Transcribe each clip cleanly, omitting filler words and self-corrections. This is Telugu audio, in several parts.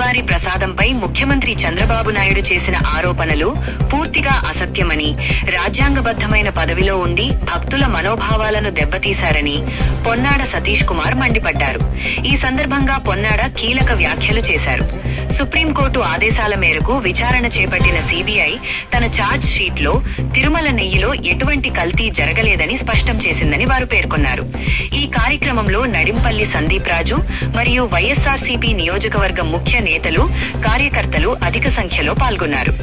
స్వామివారి ప్రసాదంపై ముఖ్యమంత్రి చంద్రబాబు నాయుడు చేసిన ఆరోపణలు పూర్తిగా అసత్యమని, రాజ్యాంగబద్ధమైన పదవిలో ఉండి భక్తుల మనోభావాలను దెబ్బతీశారని పొన్నాడ సతీష్ కుమార్ మండిపడ్డారు. ఈ సందర్భంగా పొన్నాడ కీలక వ్యాఖ్యలు చేశారు. సుప్రీంకోర్టు ఆదేశాల మేరకు విచారణ చేపట్టిన సిబిఐ తన ఛార్జ్ షీట్లో తిరుమల నెయ్యిలో ఎటువంటి కల్తీ జరగలేదని స్పష్టం చేసిందని వారు పేర్కొన్నారు. ఈ కార్యక్రమంలో నడింపల్లి సందీప్ రాజు మరియు వైఎస్ఆర్సీపీ నియోజకవర్గ ముఖ్య నేతలు, కార్యకర్తలు అధిక సంఖ్యలో పాల్గొన్నారు.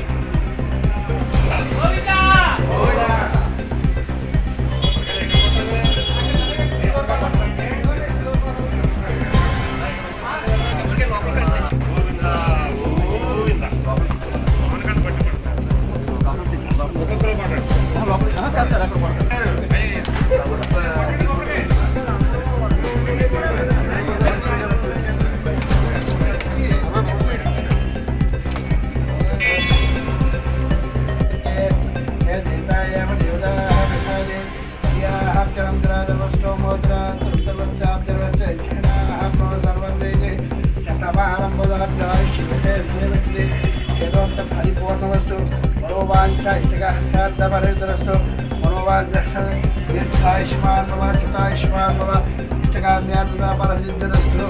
పరిపూర్ణవస్తు మనోవాంఛ ఇష్టగాస్తు మనోవాంఛ దీర్ఘాయుష్మాన్ భవ శతాయుష్మాన్ భవ ఇష్టకామ్యార్థ పరసిద్ధిరస్తు.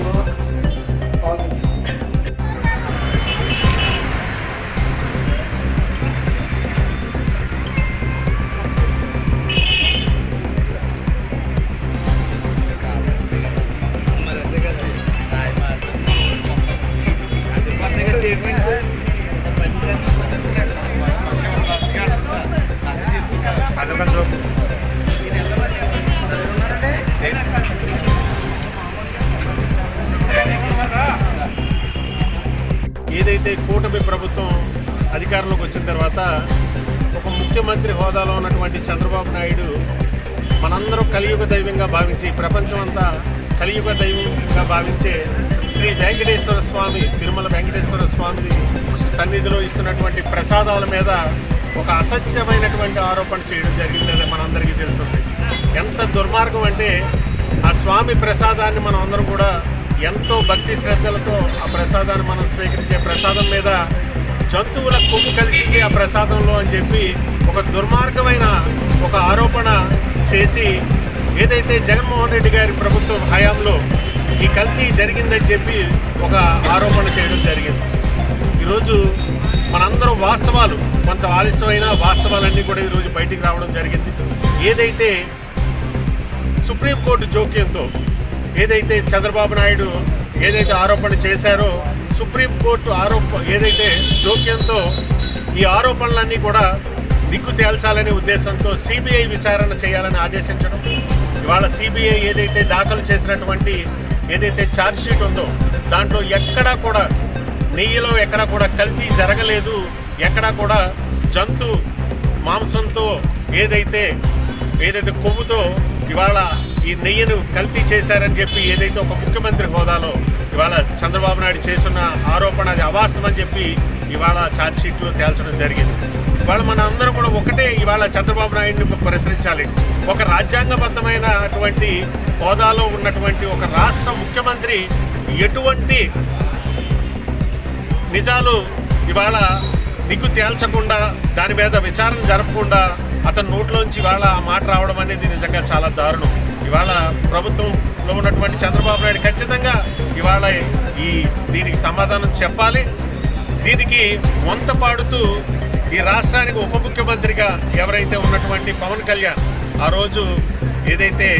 ఏదైతే కూటమి ప్రభుత్వం అధికారంలోకి వచ్చిన తర్వాత ఒక ముఖ్యమంత్రి హోదాలో ఉన్నటువంటి చంద్రబాబు నాయుడు మనందరం కలియుగ దైవంగా భావించి, ప్రపంచం అంతా కలియుగ దైవంగా భావించే శ్రీ వెంకటేశ్వర స్వామి, తిరుమల వెంకటేశ్వర స్వామి సన్నిధిలో ఇస్తున్నటువంటి ప్రసాదాల మీద ఒక అసత్యమైనటువంటి ఆరోపణ చేయడం జరిగిందని మనందరికీ తెలుస్తుంది. ఎంత దుర్మార్గం అంటే, ఆ స్వామి ప్రసాదాన్ని మనం అందరం కూడా ఎంతో భక్తి శ్రద్ధలతో ఆ ప్రసాదాన్ని మనం స్వీకరించే ప్రసాదం మీద జంతువుల కొవ్వు కలిసింది ఆ ప్రసాదంలో అని చెప్పి ఒక దుర్మార్గమైన ఒక ఆరోపణ చేసి, ఏదైతే జగన్మోహన్ రెడ్డి గారి ప్రభుత్వం హయాంలో ఈ కల్తీ జరిగిందని చెప్పి ఒక ఆరోపణ చేయడం జరిగింది. ఈరోజు మనందరం వాస్తవాలు, కొంత ఆలస్యమైన వాస్తవాలన్నీ కూడా ఈరోజు బయటికి రావడం జరిగింది. ఏదైతే సుప్రీంకోర్టు జోక్యంతో ఏదైతే చంద్రబాబు నాయుడు ఏదైతే ఆరోపణ చేశారో, సుప్రీంకోర్టు ఏదైతే జోక్యంతో ఈ ఆరోపణలన్నీ కూడా దిక్కు తేల్చాలనే ఉద్దేశంతో సిబిఐ విచారణ చేయాలని ఆదేశించడం, ఇవాళ సిబిఐ ఏదైతే దాఖలు చేసినటువంటి ఏదైతే ఛార్జ్ షీట్ ఉందో దాంట్లో ఎక్కడా కూడా నెయ్యిలో ఎక్కడా కూడా కల్తీ జరగలేదు, ఎక్కడా కూడా జంతు మాంసంతో ఏదైతే కొవ్వుతో ఇవాళ ఈ నెయ్యిను కల్తీ చేశారని చెప్పి ఏదైతే ఒక ముఖ్యమంత్రి హోదాలో ఇవాళ చంద్రబాబు నాయుడు చేస్తున్న ఆరోపణ అది అవాస్తవం అని చెప్పి ఇవాళ ఛార్జ్ షీట్లో తేల్చడం జరిగింది. ఇవాళ మన అందరం కూడా ఒకటే ఇవాళ చంద్రబాబు నాయుడిని ప్రశ్నించాలి. ఒక రాజ్యాంగబద్ధమైనటువంటి హోదాలో ఉన్నటువంటి ఒక రాష్ట్ర ముఖ్యమంత్రి ఎటువంటి నిజాలు ఇవాళ దిక్కు తేల్చకుండా, దాని మీద విచారణ జరపకుండా అతని నోట్లోంచి ఇవాళ ఆ మాట రావడం అనేది నిజంగా చాలా దారుణం. ఇవాళ ప్రభుత్వంలో ఉన్నటువంటి చంద్రబాబు నాయుడు ఖచ్చితంగా ఇవాళ దీనికి సమాధానం చెప్పాలి. దీనికి వంత పాడుతూ ఈ రాష్ట్రానికి ఉప ముఖ్యమంత్రిగా ఎవరైతే ఉన్నటువంటి పవన్ కళ్యాణ్ ఆ రోజు ఏదైతే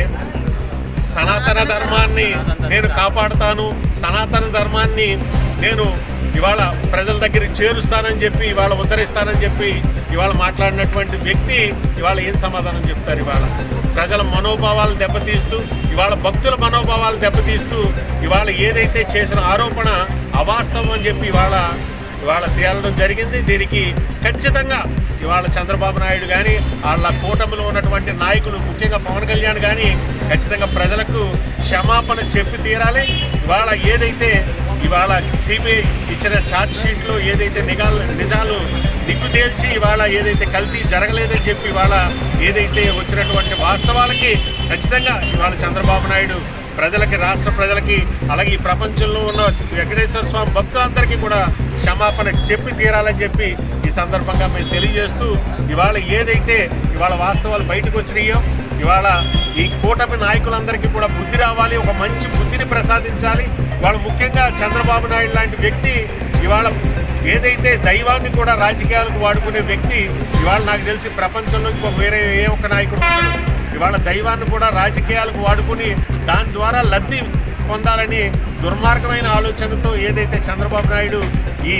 సనాతన ధర్మాన్ని నేను కాపాడుతాను, సనాతన ధర్మాన్ని నేను ఇవాళ ప్రజల దగ్గరికి చేరుస్తానని చెప్పి, ఇవాళ ఉద్ధరిస్తానని చెప్పి ఇవాళ మాట్లాడినటువంటి వ్యక్తి ఇవాళ ఏం సమాధానం చెప్తారు? ఇవాళ ప్రజల మనోభావాలు దెబ్బతీస్తూ, ఇవాళ భక్తుల మనోభావాలు దెబ్బతీస్తూ ఇవాళ ఏదైతే చేసిన ఆరోపణ అవాస్తవం అని చెప్పి ఇవాళ తేలడం జరిగింది. దీనికి ఖచ్చితంగా ఇవాళ చంద్రబాబు నాయుడు కానీ వాళ్ళ కూటమిలో ఉన్నటువంటి నాయకులు, ముఖ్యంగా పవన్ కళ్యాణ్ కానీ ఖచ్చితంగా ప్రజలకు క్షమాపణ చెప్పి తీరాలి. ఇవాళ ఏదైతే ఇవాళ సిబిఐ ఇచ్చిన ఛార్జ్ షీట్లో ఏదైతే నిజాలు దిక్కు తేల్చి ఇవాళ ఏదైతే కల్తీ జరగలేదని చెప్పి ఇవాళ ఏదైతే వచ్చినటువంటి వాస్తవాలకి ఖచ్చితంగా ఇవాళ చంద్రబాబు నాయుడు ప్రజలకి, రాష్ట్ర ప్రజలకి, అలాగే ఈ ప్రపంచంలో ఉన్న వెంకటేశ్వర స్వామి భక్తులందరికీ కూడా క్షమాపణ చెప్పి తీరాలని చెప్పి ఈ సందర్భంగా మేము తెలియజేస్తూ, ఇవాళ ఏదైతే ఇవాళ వాస్తవాలు బయటకు వచ్చినాయో, ఇవాళ ఈ కూటమి నాయకులందరికీ కూడా బుద్ధి రావాలి, ఒక మంచి బుద్ధిని ప్రసాదించాలి. ఇవాళ ముఖ్యంగా చంద్రబాబు నాయుడు లాంటి వ్యక్తి ఇవాళ ఏదైతే దైవాన్ని కూడా రాజకీయాలకు వాడుకునే వ్యక్తి ఇవాళ నాకు తెలిసి ప్రపంచంలో ఇంకో వేరే ఏ ఒక్క నాయకుడు ఉండడు. ఇవాళ దైవాన్ని కూడా రాజకీయాలకు వాడుకుని దాని ద్వారా లబ్ధి పొందాలని దుర్మార్గమైన ఆలోచనతో ఏదైతే చంద్రబాబు నాయుడు ఈ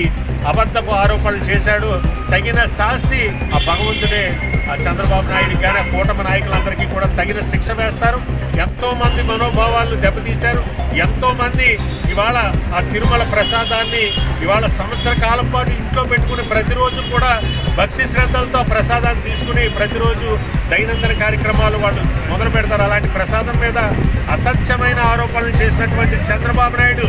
అబద్ధపు ఆరోపణలు చేశాడో, తగిన శాస్తి ఆ భగవంతుడే ఆ చంద్రబాబు నాయుడు కానీ ఆ కూటమి నాయకులందరికీ కూడా తగిన శిక్ష వేస్తారు. ఎంతోమంది మనోభావాలను దెబ్బతీశారు. ఎంతోమంది ఇవాళ ఆ తిరుమల ప్రసాదాన్ని ఇవాళ సంవత్సర కాలం పాటు ఇంట్లో పెట్టుకుని ప్రతిరోజు కూడా భక్తి శ్రద్ధలతో ప్రసాదాన్ని తీసుకుని ప్రతిరోజు దైనందిన కార్యక్రమాలు వాళ్ళు మొదలు పెడతారు. అలాంటి ప్రసాదం మీద అసత్యమైన ఆరోపణలు చేసినటువంటి చంద్రబాబు నాయుడు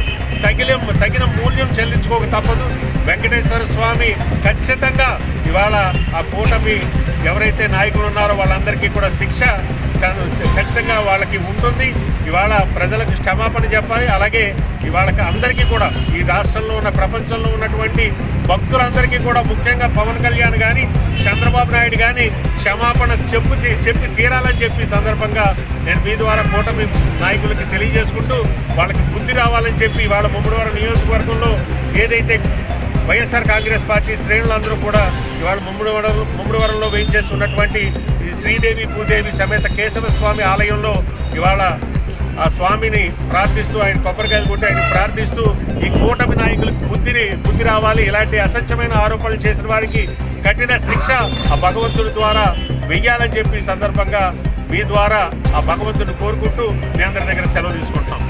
తగిన మూల్యం చెల్లించుకోక తప్పదు. వెంకటేశ్వర స్వామి ఖచ్చితంగా ఇవాళ ఆ కూటమి ఎవరైతే నాయకులు ఉన్నారో వాళ్ళందరికీ కూడా శిక్ష ఖచ్చితంగా వాళ్ళకి ఉంటుంది. ఇవాళ ప్రజలకు క్షమాపణ చెప్పాలి. అలాగే ఇవాళకి అందరికీ కూడా ఈ రాష్ట్రంలో ఉన్న ప్రపంచంలో ఉన్నటువంటి భక్తులందరికీ కూడా ముఖ్యంగా పవన్ కళ్యాణ్ కానీ చంద్రబాబు నాయుడు కానీ క్షమాపణ చెప్పి తీరాలని చెప్పి సందర్భంగా నేను మీ ద్వారా కూటమి నాయకులకి తెలియజేసుకుంటూ వాళ్ళకి బుద్ధి రావాలని చెప్పి ఇవాళ ముమ్మడివరం నియోజకవర్గంలో ఏదైతే వైఎస్ఆర్ కాంగ్రెస్ పార్టీ శ్రేణులందరూ కూడా ఇవాళ ముమ్మడివరంలో వేయించేసి ఉన్నటువంటి ఈ శ్రీదేవి భూదేవి సమేత కేశవ స్వామి ఆలయంలో ఇవాళ ఆ స్వామిని ప్రార్థిస్తూ, ఆయన కొబ్బరికాయలు కొట్టి ఆయన ప్రార్థిస్తూ ఈ కూటమి నాయకులకు బుద్ధి రావాలి. ఇలాంటి అసత్యమైన ఆరోపణలు చేసిన వారికి కఠిన శిక్ష ఆ భగవంతుడి ద్వారా వెయ్యాలని చెప్పి సందర్భంగా మీ ద్వారా ఆ భగవంతుడిని కోరుకుంటూ మీ అందరి దగ్గర సెలవు తీసుకుంటాం.